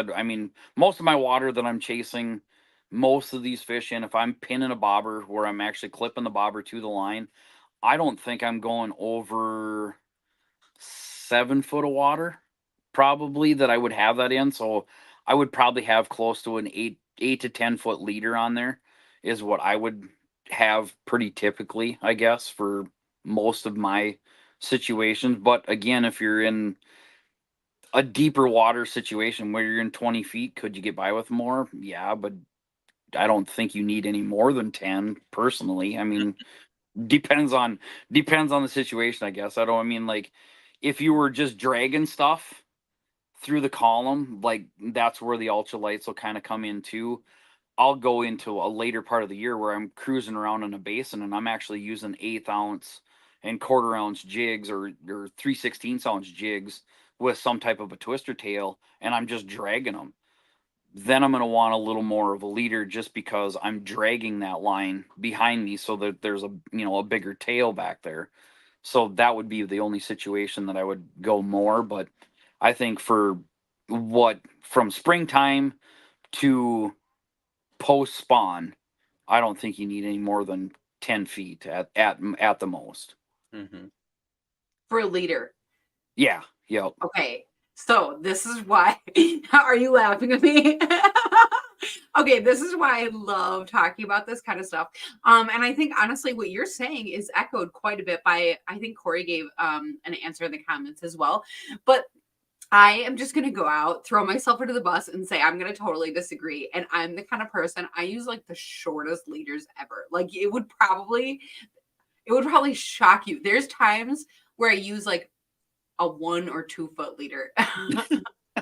most of my water that I'm chasing most of these fish in, if I'm pinning a bobber where I'm actually clipping the bobber to the line, I don't think I'm going over 7 foot of water, probably, that I would have that in. So I would probably have close to an 8 to 10 foot leader on there, is what I would have pretty typically, I guess, for most of my situations. But again, if you're in a deeper water situation where you're in 20 feet, could you get by with more? Yeah, but I don't think you need any more than 10 personally. Depends on the situation, I guess. Like, if you were just dragging stuff through the column, like, that's where the ultralights will kind of come in too. I'll go into a later part of the year where I'm cruising around in a basin and I'm actually using 1/8 ounce and 1/4 ounce jigs, or 3/16 ounce jigs with some type of a twister tail, and I'm just dragging them. Then I'm going to want a little more of a leader, just because I'm dragging that line behind me so that there's a bigger tail back there. So that would be the only situation that I would go more. But I think from springtime to post spawn, I don't think you need any more than 10 feet at the most. Mm-hmm. For a leader. Yeah. Yep. Okay. So this is why, are you laughing at me? Okay, this is why I love talking about this kind of stuff. And I think honestly what you're saying is echoed quite a bit by, I think Corey gave an answer in the comments as well. But I am just going to go out, throw myself under the bus and say I'm going to totally disagree. And I'm the kind of person, I use like the shortest leaders ever. Like, it would probably shock you. There's times where I use like a 1 or 2 foot leader. That's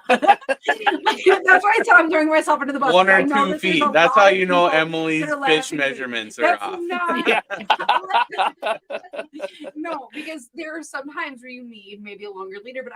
why I said I'm throwing myself into the bus. 1 I or know 2 that there's feet. a That's lot how of you know people Emily's that are fish laughing at me. measurements are That's off. not. Yeah. No, because there are some times where you need maybe a longer leader, but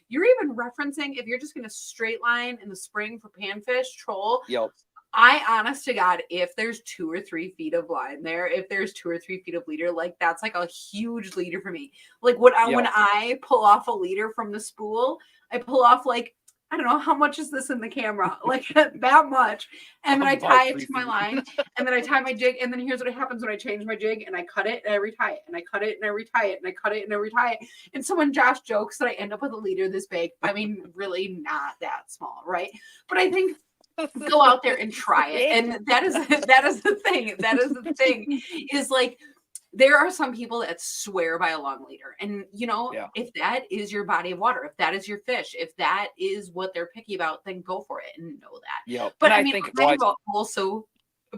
you're even referencing if you're just going to straight line in the spring for panfish, troll. Yep. I honest to God, if there's 2 or 3 feet of line there, if there's 2 or 3 feet of leader, like that's like a huge leader for me. Like when I pull off a leader from the spool, I pull off like, I don't know, how much is this in the camera? Like that much. And then I About tie it 3 to my feet. line, and then I tie my jig. And then here's what happens when I change my jig and I cut it and I retie it and I cut it and I retie it and I cut it and I retie it. And so when Josh jokes that I end up with a leader this big, I mean, really not that small, right? But I think go out there and try it. And that is the thing. That is the thing is like, there are some people that swear by a long leader. And, Yeah. if that is your body of water, if that is your fish, if that is what they're picky about, then go for it and know that. Yep. But And I mean, think I've also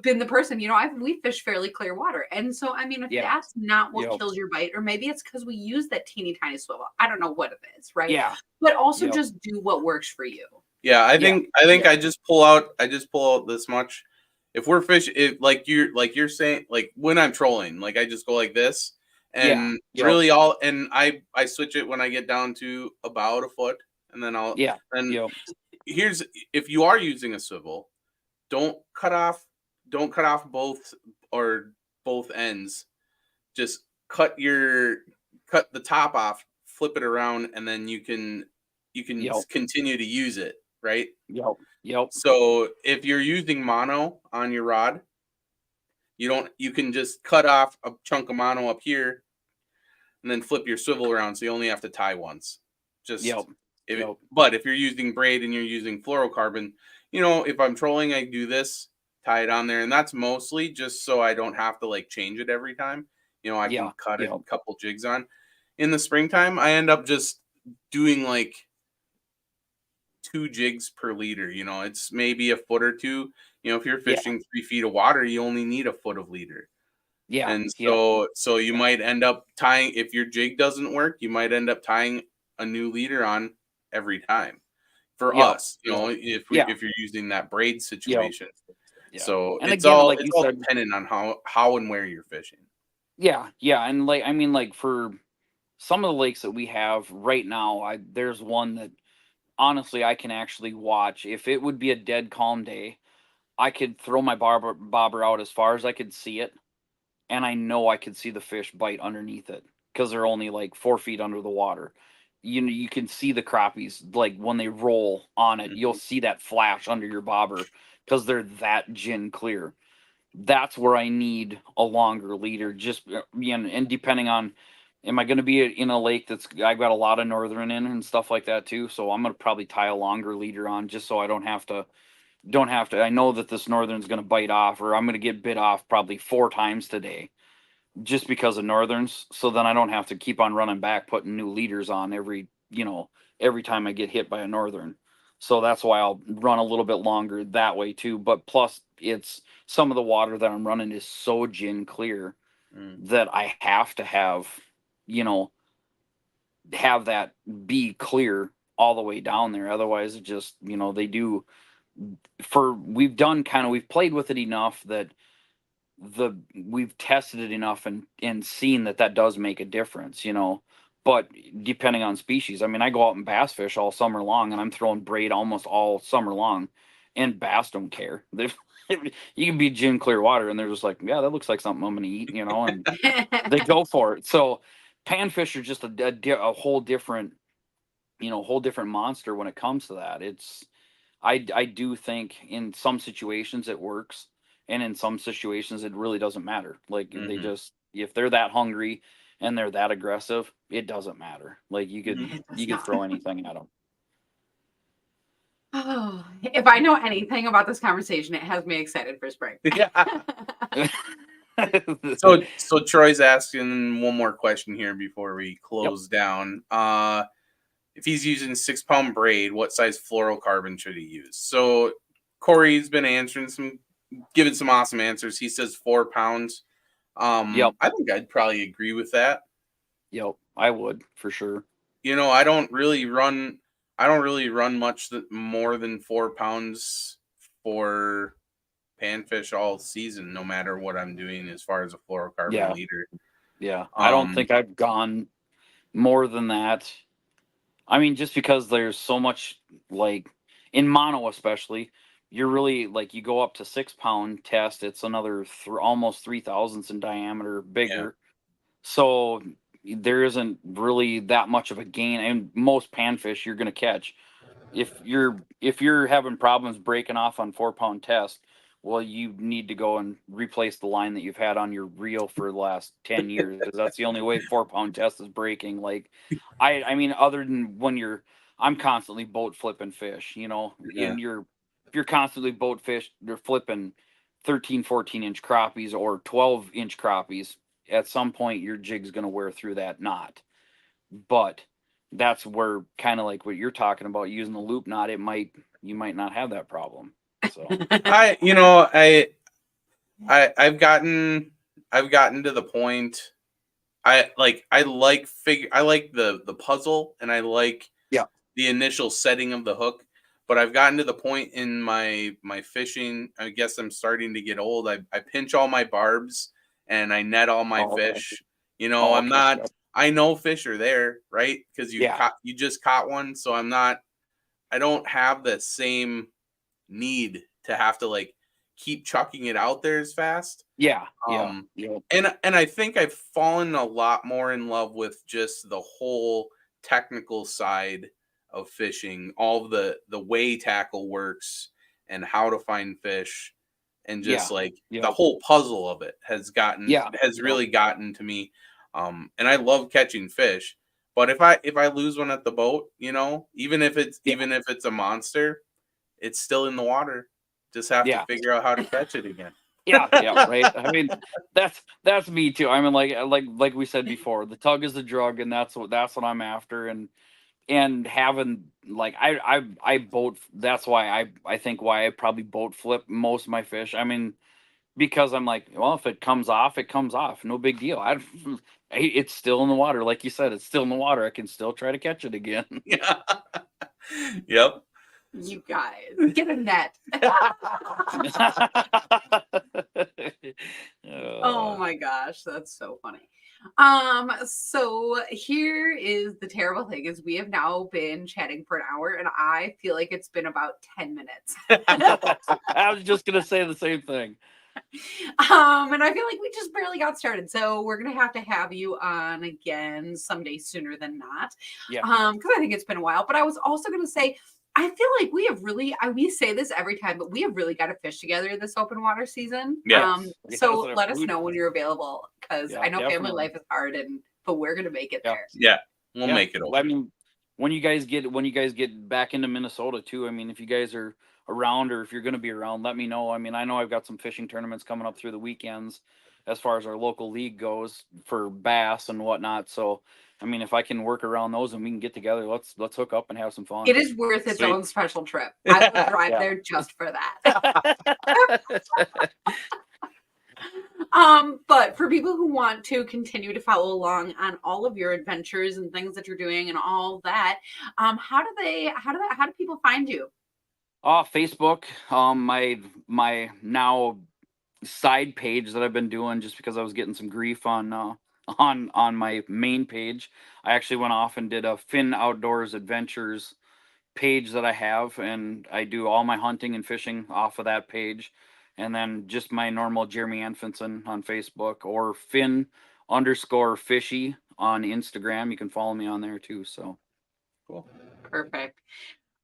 been the person, we fish fairly clear water. And so, I mean, if Yeah. that's not what Yep. kills your bite, or maybe it's because we use that teeny tiny swivel. I don't know what it is, right? Yeah. But also Yep. just do what works for you. Yeah, I think Yeah. I just pull out this much. If we're fishing, like you're saying, like when I'm trolling, like I just go like this, and Yep. really I switch it when I get down to about a foot, and then Yep. here's, if you are using a swivel, don't cut off both ends. Just cut the top off, flip it around, and then you can Yep. continue to use it, right? Yep. So if you're using mono on your rod, you can just cut off a chunk of mono up here and then flip your swivel around, so you only have to tie once. Yep. But if you're using braid and you're using fluorocarbon, if I'm trolling, I do this, tie it on there, and that's mostly just so I don't have to like change it every time. I can cut a couple jigs on. In the springtime, I end up just doing like 2 jigs per leader. It's maybe a foot or two. If you're fishing 3 feet of water, you only need a foot of leader. Yeah. And so you might end up tying, if your jig doesn't work, you might end up tying a new leader on every time. For us, if you're using that braid situation. Yeah. So And it's again, all like it's you all said, dependent on how and where you're fishing. Yeah. And like, I mean, like for some of the lakes that we have right now, there's one that honestly I can actually watch. If it would be a dead calm day, I could throw my bobber out as far as I could see it, and I know I could see the fish bite underneath it because they're only like 4 feet under the water. You can see the crappies like when they roll on it. You'll see that flash under your bobber because they're that gin clear. That's where I need a longer leader. Just and depending on, am I going to be in a lake that's I've got a lot of northern in and stuff like that too. So I'm going to probably tie a longer leader on just so I don't have to. I know that this northern's going to bite off, or I'm going to get bit off probably 4 times today just because of northerns. So then I don't have to keep on running back, putting new leaders on every time I get hit by a northern. So that's why I'll run a little bit longer that way too. But plus, it's some of the water that I'm running is so gin clear that I have to have that be clear all the way down there. Otherwise, it just we've played with it enough that we've tested it enough and seen that does make a difference. But depending on species, I mean, I go out and bass fish all summer long, and I'm throwing braid almost all summer long, and bass don't care. You can be gin clear water, and they're just like, yeah, that looks like something I'm gonna eat, and they go for it. So panfish are just a whole different monster when it comes to that. I do think in some situations it works, and in some situations it really doesn't matter. Like they just, if they're that hungry and they're that aggressive, it doesn't matter. Like you could throw anything at them. Oh, if I know anything about this conversation, it has me excited for spring. Yeah. So Troy's asking one more question here before we close down. If he's using 6-pound braid, what size fluorocarbon should he use? So Corey's been giving some awesome answers. He says 4 pounds. I think I'd probably agree with that. Yep, I would for sure. I don't really run much more than 4 pounds for panfish all season, no matter what I'm doing as far as a fluorocarbon Yeah. leader. Yeah. I don't Um, think I've gone more than that. I mean, just because there's so much, like in mono, especially, you're really like you go up to 6 pound test, it's another almost 3 thousandths in diameter bigger. So there isn't really that much of a gain. And most panfish you're going to catch, if you're having problems breaking off on 4 pound test, well, you need to go and replace the line that you've had on your reel for the last 10 years, because that's the only way 4 pound test is breaking. Like, I mean, other than when I'm constantly boat flipping fish, Yeah. and if you're constantly you're flipping 13, 14 inch crappies or 12-inch crappies, at some point your jig's going to wear through that knot. But that's where, kind of like what you're talking about, using the loop knot, you might not have that problem. So I've gotten to the point. I like the puzzle, and I like Yeah. the initial setting of the hook. But I've gotten to the point in my fishing. I guess I'm starting to get old. I pinch all my barbs and I net all my Okay. fish. Okay. I'm not. I know fish are there, right? Because you just caught one, so I don't have the same need to have to like keep chucking it out there as fast. Yeah. Um, Yeah. and I think I've fallen a lot more in love with just the whole technical side of fishing, all of the way tackle works and how to find fish, and just like Yeah. the whole puzzle of it has Yeah. really gotten to me. And I love catching fish, but if I lose one at the boat, even if it's a monster, it's still in the water. Just have to Yeah. figure out how to catch it again. Yeah, right. I mean, that's me too. I mean, like we said before, the tug is the drug, and that's what I'm after. And having, like, I boat. That's why I think why I probably boat flip most of my fish. I mean, because I'm like, well, if it comes off, it comes off, no big deal. It's still in the water, like you said, it's still in the water. I can still try to catch it again. Yeah. Yep. You guys get a net. Oh my gosh, that's so funny. So here is the terrible thing is we have now been chatting for an hour and I feel like it's been about 10 minutes. I was just gonna say the same thing. And I feel like we just barely got started. So we're gonna have you on again someday sooner than not. Yeah. Because I think it's been a while. But I was also gonna say I feel like we have really, we say this every time, but we have really got to fish together this open water season. Yeah. So let us know when you're available, because I know family definitely. life is hard, but we're gonna make it there. Yeah, we'll make it over. I mean, when you guys get back into Minnesota too, I mean, if you guys are around, or if you're going to be around, let me know. I mean, I know I've got some fishing tournaments coming up through the weekends as far as our local league goes for bass and whatnot. So, I mean, if I can work around those and we can get together, let's hook up and have some fun. It is worth its Sweet. own special trip. I will drive there just for that. But for people who want to continue to follow along on all of your adventures and things that you're doing and all that, how do people find you? Facebook, my now side page that I've been doing, just because I was getting some grief on my main page. I actually went off and did a Finn Outdoors Adventures page that I have, and I do all my hunting and fishing off of that page. And then just my normal Jeremy Anfinson on Facebook, or Finn_fishy on Instagram. You can follow me on there too. So Cool. Perfect.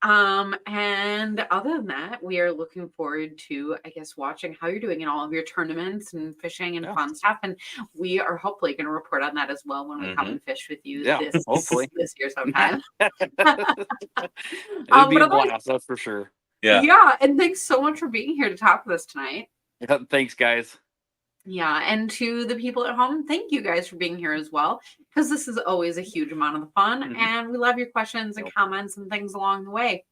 And other than that, we are looking forward to, I guess, watching how you're doing in all of your tournaments and fishing and fun stuff. And we are hopefully going to report on that as well when we come and fish with you hopefully this year sometime. It'd be a blast, that's for sure. Yeah. And thanks so much for being here to talk with us tonight. Thanks, guys. Yeah, and to the people at home, thank you guys for being here as well, because this is always a huge amount of the fun, and we love your questions and comments and things along the way.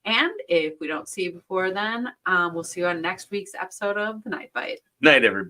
And if we don't see you before then, we'll see you on next week's episode of The Night Bite. Night, everybody.